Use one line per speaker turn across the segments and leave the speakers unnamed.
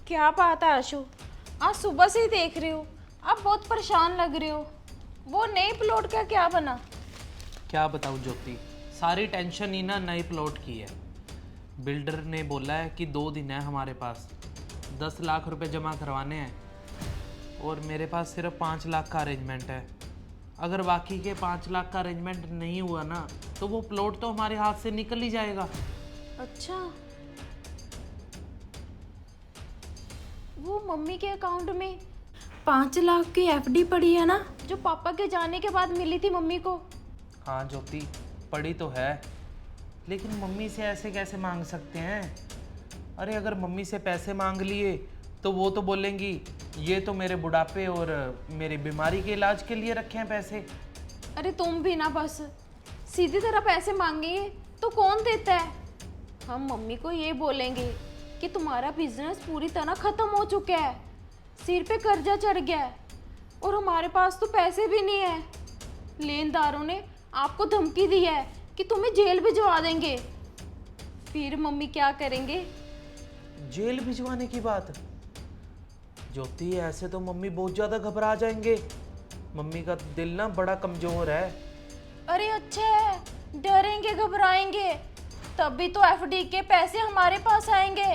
क्या बात है आशु, आज सुबह से ही देख रही हूँ आप बहुत परेशान लग रहे हो। वो नए प्लॉट का क्या बना?
क्या बताऊँ ज्योति, सारी टेंशन ही ना नए प्लॉट की है। बिल्डर ने बोला है कि 2 दिन है हमारे पास, 10 लाख रुपए जमा करवाने हैं और मेरे पास सिर्फ 5 लाख का अरेंजमेंट है। अगर बाकी के 5 लाख का अरेंजमेंट नहीं हुआ ना तो वो प्लॉट तो हमारे हाथ से निकल ही जाएगा।
अच्छा, वो मम्मी के अकाउंट में 5 लाख की एफडी पड़ी है ना, जो पापा के जाने के बाद मिली थी मम्मी को।
हाँ ज्योति, पड़ी तो है, लेकिन मम्मी से ऐसे कैसे मांग सकते हैं? अरे अगर मम्मी से पैसे मांग लिए तो वो तो बोलेंगी ये तो मेरे बुढ़ापे और मेरी बीमारी के इलाज के लिए रखे हैं पैसे।
अरे तुम भी ना बस सीधी तरह पैसे मांगेंगे तो कौन देता है? हम मम्मी को ये बोलेंगे कि तुम्हारा बिजनेस पूरी तरह खत्म हो चुका है, सिर पे कर्जा चढ़ गया है और हमारे पास तो पैसे भी नहीं है। लेनदारों ने आपको धमकी दी है कि तुम्हें जेल भिजवा देंगे। फिर मम्मी क्या करेंगे?
जेल भिजवाने की बात? ज्योति ऐसे तो मम्मी बहुत ज्यादा घबरा जाएंगे। मम्मी का दिल ना बड़ा कमजोर है।
अरे अच्छा है, डरेंगे घबराएंगे तभी तो एफडी के पैसे हमारे पास आएंगे।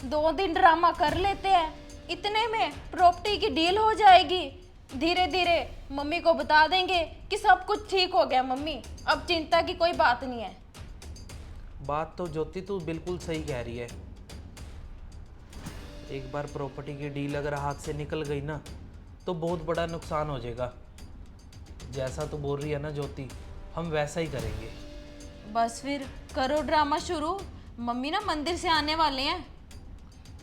2 दिन ड्रामा कर लेते हैं, इतने में प्रॉपर्टी की डील हो जाएगी। धीरे धीरे मम्मी को बता देंगे कि सब कुछ ठीक हो गया मम्मी, अब चिंता की कोई बात नहीं है।
बात तो ज्योति तू बिल्कुल सही कह रही है। एक बार प्रॉपर्टी की डील अगर हाथ से निकल गई ना तो बहुत बड़ा नुकसान हो जाएगा। जैसा तू बोल रही है ना ज्योति, हम वैसा ही करेंगे।
बस फिर करो ड्रामा शुरू। मम्मी ना मंदिर से आने वाले हैं।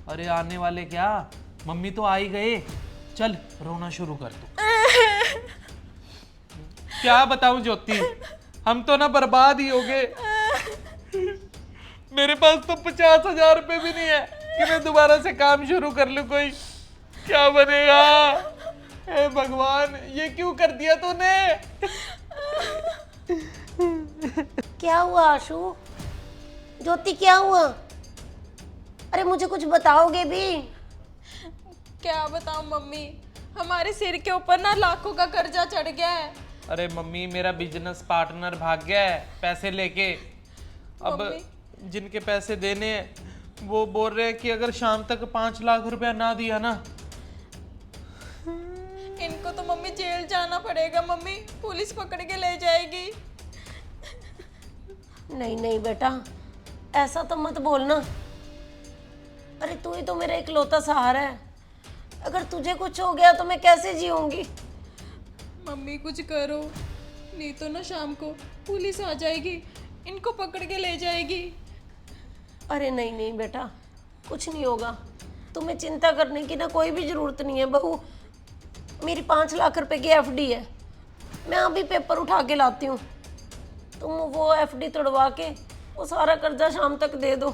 अरे आने वाले क्या, मम्मी तो आ ही गए। चल रोना शुरू कर तू। क्या बताऊं ज्योति, हम तो ना बर्बाद ही हो गए। मेरे पास तो 50,000 रुपए भी नहीं है कि मैं दोबारा से काम शुरू कर लूं कोई। क्या बनेगा? हे भगवान, ये क्यों कर दिया तूने?
क्या हुआ आशु? ज्योति क्या हुआ? अरे मुझे कुछ बताओगे भी?
क्या बताऊं मम्मी, हमारे सिर के ऊपर ना लाखों का कर्जा चढ़ गया है।
अरे मम्मी, मेरा बिजनेस पार्टनर भाग गया है पैसे लेके। अब जिनके पैसे देने हैं वो बोल रहे हैं कि अगर शाम तक 5 लाख रुपया ना दिया ना।
इनको तो मम्मी जेल जाना पड़ेगा मम्मी, पुलिस पकड़ के ले जाएगी।
नहीं नहीं बेटा, ऐसा तो मत बोलना। अरे तू ही तो मेरा इकलौता सहारा है, अगर तुझे कुछ हो गया तो मैं कैसे जीऊंगी?
मम्मी कुछ करो, नहीं तो ना शाम को पुलिस आ जाएगी, इनको पकड़ के ले जाएगी।
अरे नहीं नहीं बेटा, कुछ नहीं होगा। तुम्हें चिंता करने की ना कोई भी ज़रूरत नहीं है बहू। मेरी 5 लाख रुपए की एफडी है, मैं अभी पेपर उठा के लाती हूँ। तुम वो एफडी तोड़वा के वो सारा कर्जा शाम तक दे दो,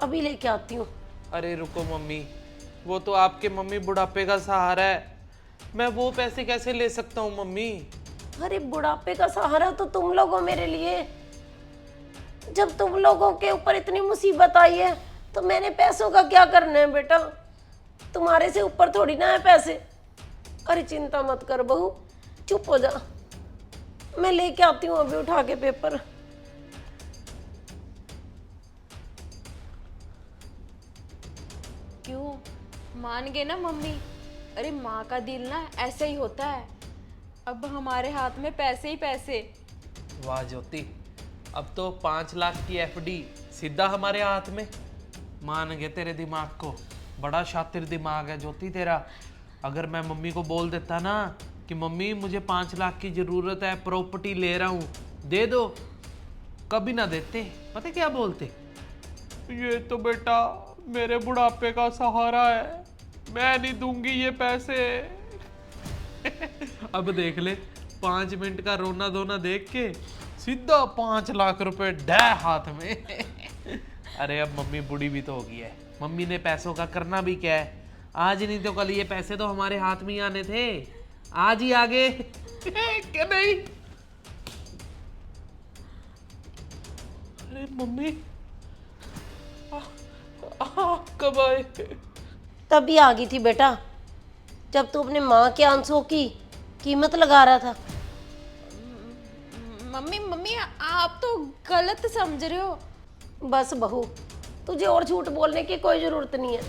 अभी लेके आती हूँ।
अरे रुको मम्मी, वो तो आपके मम्मी बुढ़ापे का सहारा है, मैं वो पैसे कैसे ले सकता हूँ मम्मी?
अरे बुढ़ापे का सहारा तो तुम लोग हो मेरे लिए। जब तुम लोगों के ऊपर इतनी मुसीबत आई है तो मैंने पैसों का क्या करना है बेटा? तुम्हारे से ऊपर थोड़ी ना है पैसे। अरे चिंता मत कर बहू, चुप हो जा, मैं लेके आती हूँ अभी उठा के पेपर।
क्यों, मान गए ना मम्मी? अरे माँ का दिल ना ऐसे ही होता है। अब हमारे हाथ में पैसे ही पैसे।
वाह ज्योति, अब तो 5 लाख की एफडी सीधा हमारे हाथ में। मान गए तेरे दिमाग को, बड़ा शातिर दिमाग है ज्योति तेरा। अगर मैं मम्मी को बोल देता ना कि मम्मी मुझे 5 लाख की जरूरत है, प्रॉपर्टी ले रहा हूँ, दे दो, कभी ना देते। पता क्या बोलते? ये तो बेटा मेरे बुढ़ापे का सहारा है, मैं नहीं दूंगी ये पैसे। अब देख ले, 5 मिनट का रोना धोना देख के सीधा 5 लाख रुपए डै हाथ में। अरे अब मम्मी बूढ़ी भी तो हो गई है, मम्मी ने पैसों का करना भी क्या है? आज नहीं तो कल ये पैसे तो हमारे हाथ में ही आने थे, आज ही आगे। क्या नहीं? अरे मम्मी कब आए?
तभी आ गई थी बेटा, जब तू अपने माँ के आंसुओं की कीमत लगा रहा था।
मम्मी मम्मी आप तो गलत समझ रहे हो।
बस बहू, तुझे और झूठ बोलने की कोई जरूरत नहीं है।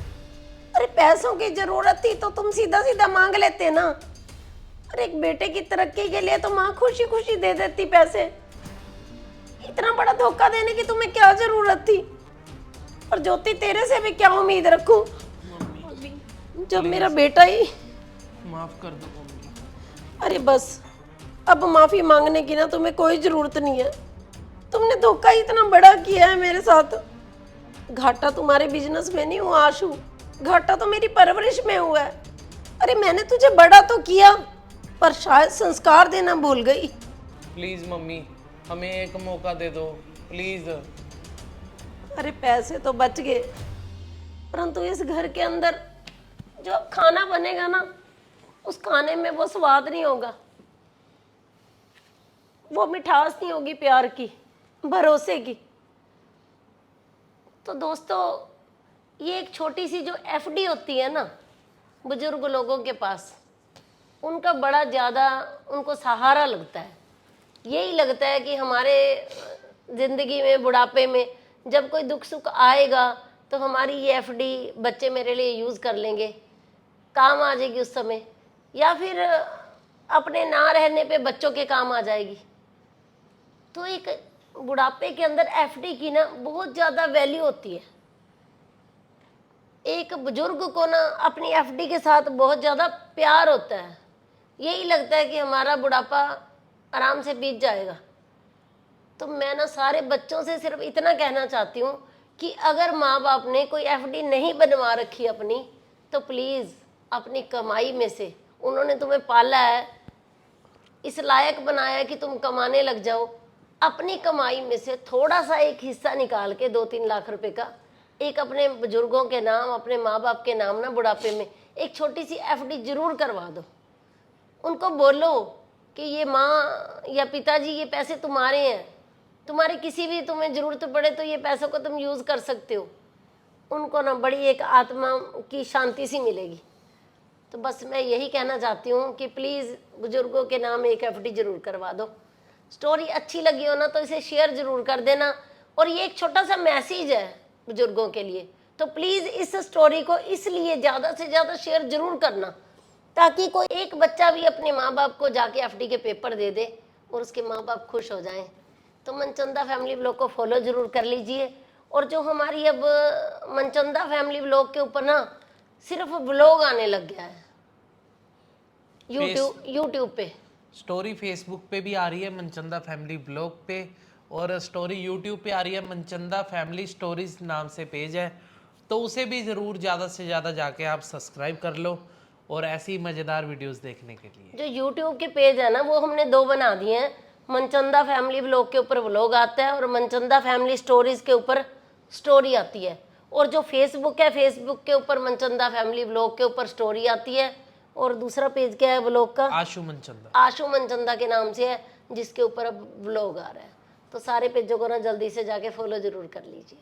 अरे पैसों की जरूरत थी तो तुम सीधा सीधा मांग लेते ना। अरे एक बेटे की तरक्की के लिए तो माँ खुशी खुशी दे देती पैसे। इतना बड़ा धोखा देने की तुम्हें क्या जरूरत थी? और ज्योति तेरे से भी क्या उम्मीद रखूं जब मेरा बेटा ही।
माफ कर दो मम्मी।
अरे बस, अब माफी मांगने की ना तुम्हें कोई जरूरत नहीं है। तुमने धोखा ही इतना बड़ा किया है मेरे साथ। घाटा तुम्हारे बिजनेस में नहीं हुआ आशु, घाटा तो मेरी परवरिश में हुआ है। अरे मैंने तुझे बड़ा तो किया, पर शायद संस्कार देना भूल गई।
प्लीज मम्मी, हमें एक मौका दे दो प्लीज।
अरे पैसे तो बच गए, परंतु इस घर के अंदर जो अब खाना बनेगा ना, उस खाने में वो स्वाद नहीं होगा, वो मिठास नहीं होगी प्यार की, भरोसे की। तो दोस्तों, ये एक छोटी सी जो एफडी होती है ना बुजुर्ग लोगों के पास, उनका बड़ा ज़्यादा उनको सहारा लगता है। यही लगता है कि हमारे ज़िंदगी में बुढ़ापे में जब कोई दुख सुख आएगा तो हमारी ये एफडी बच्चे मेरे लिए यूज़ कर लेंगे, काम आ जाएगी उस समय, या फिर अपने ना रहने पे बच्चों के काम आ जाएगी। तो एक बुढ़ापे के अंदर एफडी की ना बहुत ज़्यादा वैल्यू होती है। एक बुजुर्ग को ना अपनी एफडी के साथ बहुत ज़्यादा प्यार होता है। यही लगता है कि हमारा बुढ़ापा आराम से बीत जाएगा। तो मैं ना सारे बच्चों से सिर्फ इतना कहना चाहती हूँ कि अगर माँ बाप ने कोई एफडी नहीं बनवा रखी अपनी, तो प्लीज़ अपनी कमाई में से, उन्होंने तुम्हें पाला है, इस लायक बनाया है कि तुम कमाने लग जाओ, अपनी कमाई में से थोड़ा सा एक हिस्सा निकाल के 2-3 लाख रुपए का एक अपने बुजुर्गों के नाम, अपने माँ बाप के नाम ना बुढ़ापे में एक छोटी सी एफडी जरूर करवा दो। उनको बोलो कि ये माँ या पिताजी ये पैसे तुम्हारे हैं, तुम्हारे किसी भी तुम्हें ज़रूरत पड़े तो ये पैसों को तुम यूज़ कर सकते हो। उनको ना बड़ी एक आत्मा की शांति सी मिलेगी। तो बस मैं यही कहना चाहती हूँ कि प्लीज़ बुजुर्गों के नाम एक एफडी जरूर करवा दो। स्टोरी अच्छी लगी हो ना तो इसे शेयर जरूर कर देना। और ये एक छोटा सा मैसेज है बुजुर्गों के लिए, तो प्लीज़ इस स्टोरी को इसलिए ज़्यादा से ज़्यादा शेयर जरूर करना, ताकि कोई एक बच्चा भी अपने माँ बाप को जाके एफडी के पेपर दे दे और उसके माँ बाप खुश हो जाएं। तो मनचंदा फैमिली ब्लॉग को फॉलो जरूर कर लीजिए। और जो हमारी अब मनचंदा फैमिली ब्लॉग के ऊपर ना सिर्फ ब्लॉग आने लग गया है यूट्यूब पे।
स्टोरी फेसबुक पे भी आ रही है मनचंदा फैमिली ब्लॉग पे, और स्टोरी यूट्यूब पे आ रही है। मनचंदा फैमिली स्टोरीज नाम से पेज है, तो उसे भी ज़रूर ज़्यादा से ज़्यादा जाके आप सब्सक्राइब कर लो और ऐसी मज़ेदार वीडियोस देखने के लिए।
जो यूट्यूब के पेज है ना वो हमने 2 बना दिए हैं। मनचंदा फैमिली ब्लॉग के ऊपर व्लॉग आता है और मनचंदा फैमिली स्टोरीज के ऊपर स्टोरी आती है। और जो फेसबुक है, फेसबुक के ऊपर मनचंदा फैमिली ब्लॉग के ऊपर स्टोरी आती है। और दूसरा पेज क्या है ब्लॉग का?
आशु मनचंदा।
आशु मनचंदा के नाम से है, जिसके ऊपर अब ब्लॉग आ रहा है। तो सारे पेजों को ना जल्दी से जाके फॉलो जरूर कर लीजिए।